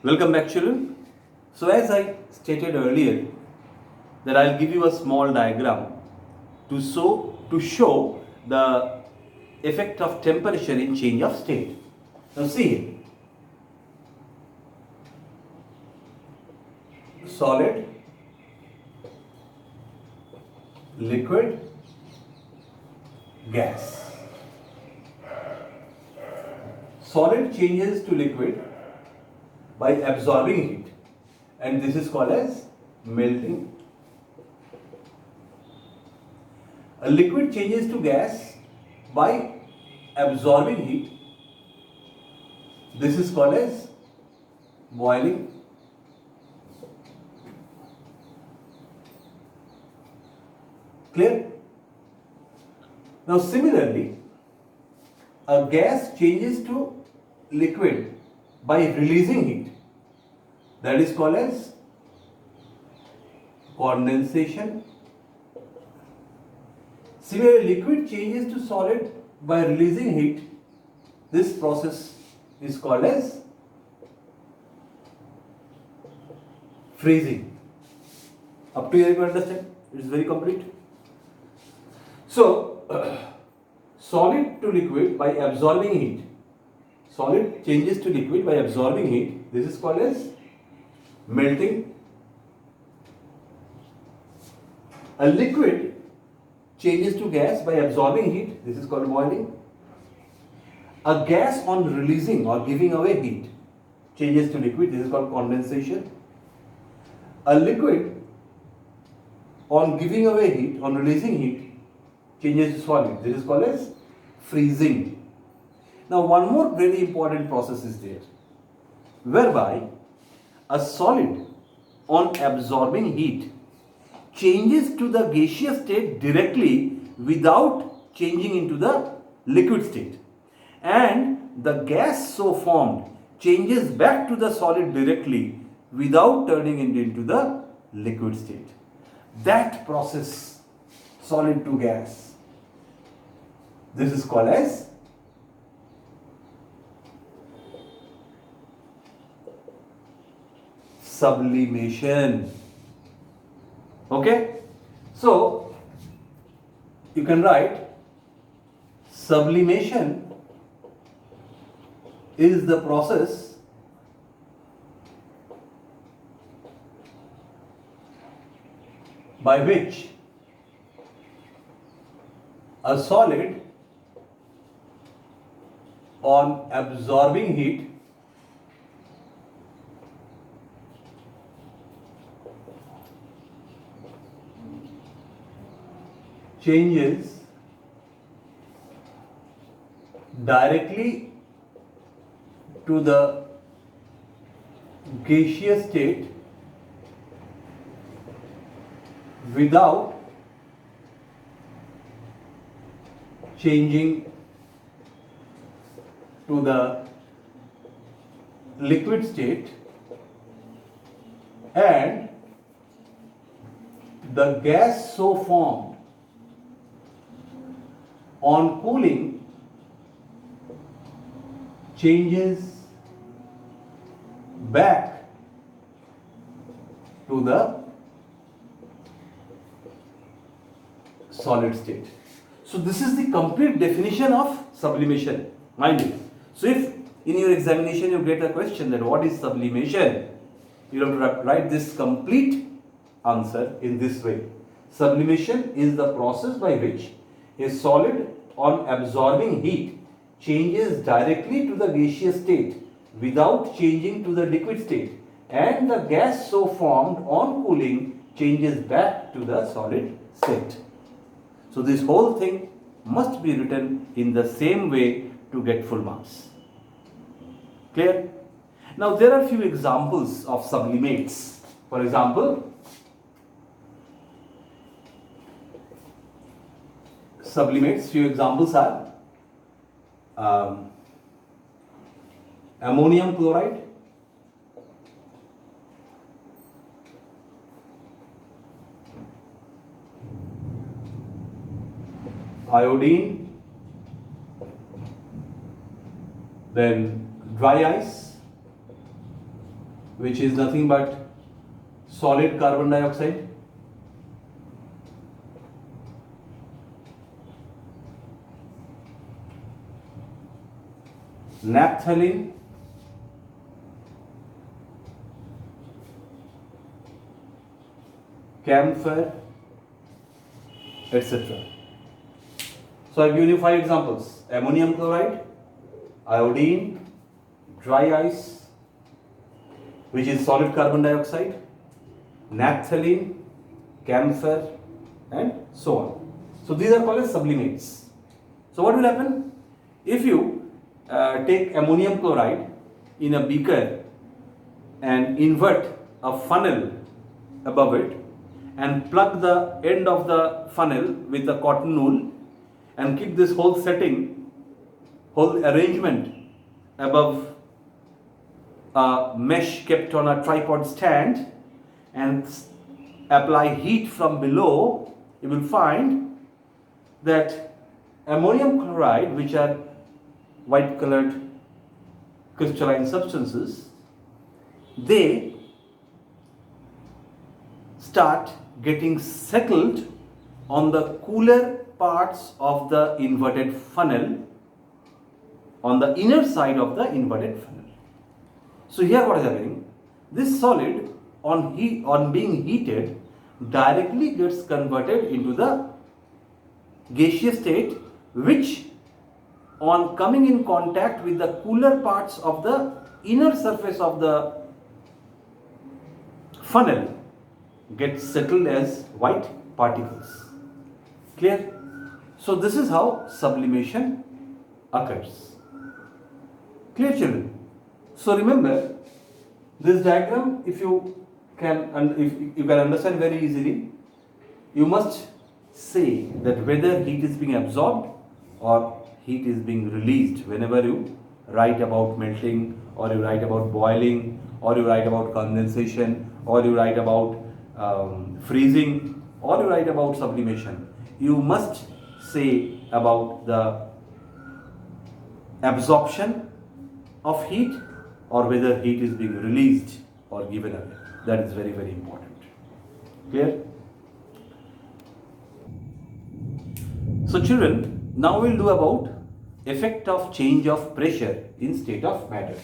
Welcome back, children. So as I stated earlier that I'll give you a small diagram to show the effect of temperature in change of state. Now see here. Solid, liquid, gas. Solid changes to liquid by absorbing heat, and this is called as melting. A liquid changes to gas by absorbing heat. This is called as boiling. Clear? Now similarly, a gas changes to liquid by releasing heat. That is called as condensation. Similarly, liquid changes to solid by releasing heat. This process is called as freezing. Up to here you understand? It is very complete. So, solid to liquid by absorbing heat. Solid changes to liquid by absorbing heat. This is called as melting. A liquid changes to gas by absorbing heat. This is called boiling. A gas on releasing or giving away heat changes to liquid. This is called condensation. A liquid on giving away heat, on releasing heat, changes to solid. This is called as freezing. Now one more very important process is there, whereby a solid on absorbing heat changes to the gaseous state directly without changing into the liquid state, and the gas so formed changes back to the solid directly without turning it into the liquid state. That process, solid to gas, this is called as sublimation. Okay? So, you can write sublimation is the process by which a solid on absorbing heat changes directly to the gaseous state without changing to the liquid state, and the gas so formed on cooling changes back to the solid state. So this is the complete definition of sublimation, mind you. So if in your examination you get a question that what is sublimation, you have to write this complete answer in this way. Sublimation is the process by which a solid on absorbing heat changes directly to the gaseous state without changing to the liquid state, and the gas so formed on cooling changes back to the solid state. So this whole thing must be written in the same way to get full marks. Clear? Now there are few examples of sublimates. For example, sublimates, few examples are ammonium chloride, iodine, then dry ice, which is nothing but solid carbon dioxide. Naphthalene, camphor, etc. So I've given you 5 examples: ammonium chloride, iodine, dry ice, which is solid carbon dioxide, naphthalene, camphor, and so on. So these are called as sublimates. So what will happen? If you take ammonium chloride in a beaker and invert a funnel above it and plug the end of the funnel with a cotton wool and keep this whole setting, whole arrangement above a mesh kept on a tripod stand and apply heat from below, you will find that ammonium chloride, which are white colored crystalline substances, they start getting settled on the cooler parts of the inverted funnel, on the inner side of the inverted funnel. So here what is happening? This solid on being heated directly gets converted into the gaseous state, which on coming in contact with the cooler parts of the inner surface of the funnel gets settled as white particles. Clear? So this is how sublimation occurs. Clear, children? So remember this diagram, if you can understand very easily, you must say that whether heat is being absorbed or heat is being released whenever you write about melting, or you write about boiling, or you write about condensation, or you write about freezing, or you write about sublimation. You must say about the absorption of heat or whether heat is being released or given away. That is very, very important. Clear? So children, now we'll do about effect of change of pressure in state of matter.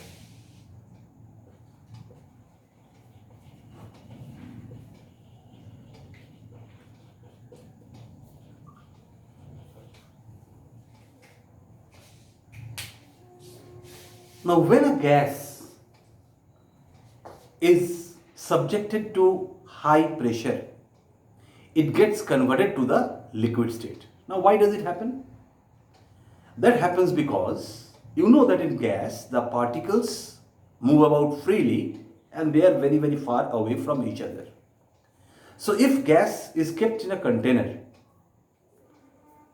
Now when a gas is subjected to high pressure, it gets converted to the liquid state. Now why does it happen? That happens because you know that in gas the particles move about freely and they are very, very far away from each other. So if gas is kept in a container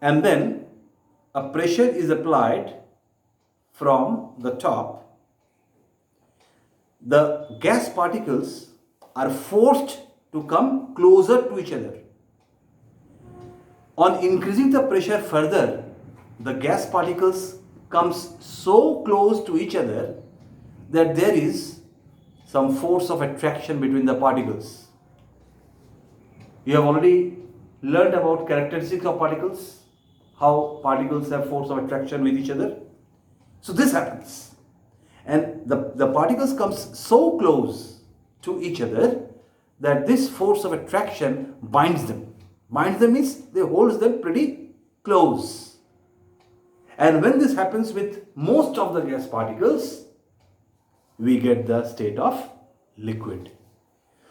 and then a pressure is applied from the top, the gas particles are forced to come closer to each other. On increasing the pressure further, the gas particles comes so close to each other that there is some force of attraction between the particles. You have already learned about characteristics of particles, how particles have force of attraction with each other. So this happens, and the particles comes so close to each other that this force of attraction binds them. Binds them means they holds them pretty close. And when this happens with most of the gas particles, we get the state of liquid.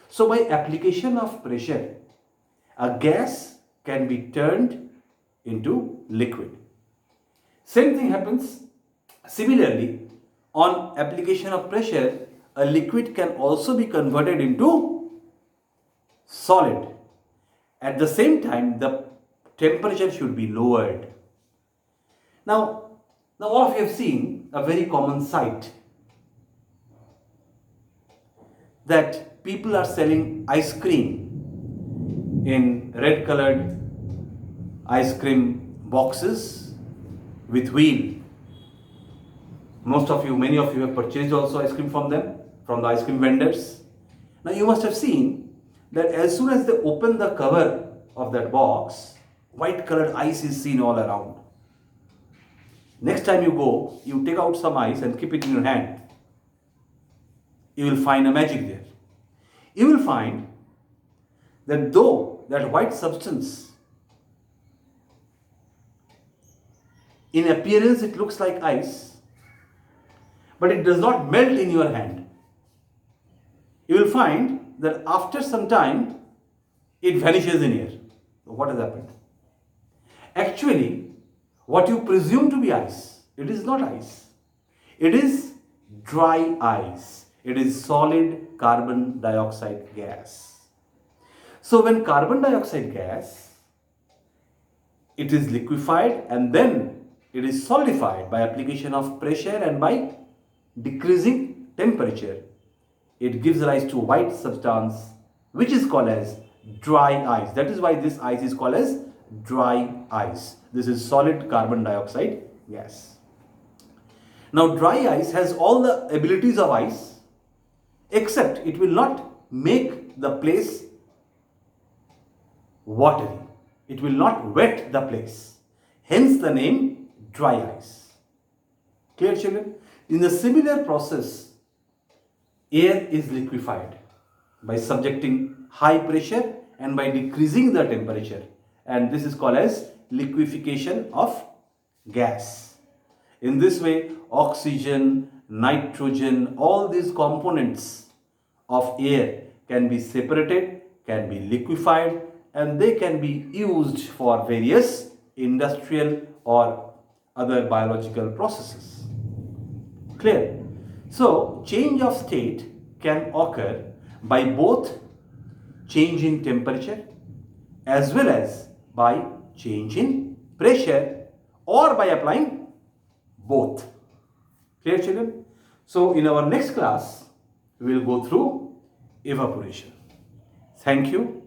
So by application of pressure, a gas can be turned into liquid. Same thing happens. Similarly, on application of pressure, a liquid can also be converted into solid. At the same time, the temperature should be lowered. Now all of you have seen a very common sight, that people are selling ice cream in red colored ice cream boxes with wheel. Many of you have purchased also ice cream from them. from the ice cream vendors. Now you must have seen that as soon as they open the cover of that box, white colored ice is seen all around. Next time you go, you take out some ice and keep it in your hand. You will find a magic there. You will find that though that white substance, in appearance it looks like ice, but it does not melt in your hand. You will find that after some time it vanishes in air. So what has happened? Actually, what you presume to be ice, it is not ice. It is dry ice. It is solid carbon dioxide gas. So when carbon dioxide gas, it is liquefied and then it is solidified by application of pressure and by decreasing temperature, it gives rise to white substance which is called as dry ice. That is why this ice is called as dry ice. This is solid carbon dioxide gas. Now dry ice has all the abilities of ice, except it will not make the place watery. It will not wet the place. Hence the name dry ice. Clear, children? In the similar process, air is liquefied by subjecting high pressure and by decreasing the temperature, and this is called as liquefaction of gas. In this way, oxygen, nitrogen, all these components of air can be separated, can be liquefied, and they can be used for various industrial or other biological processes. Clear? So, change of state can occur by both change in temperature as well as by change in pressure or by applying both. Clear, children? So, in our next class, we will go through evaporation. Thank you.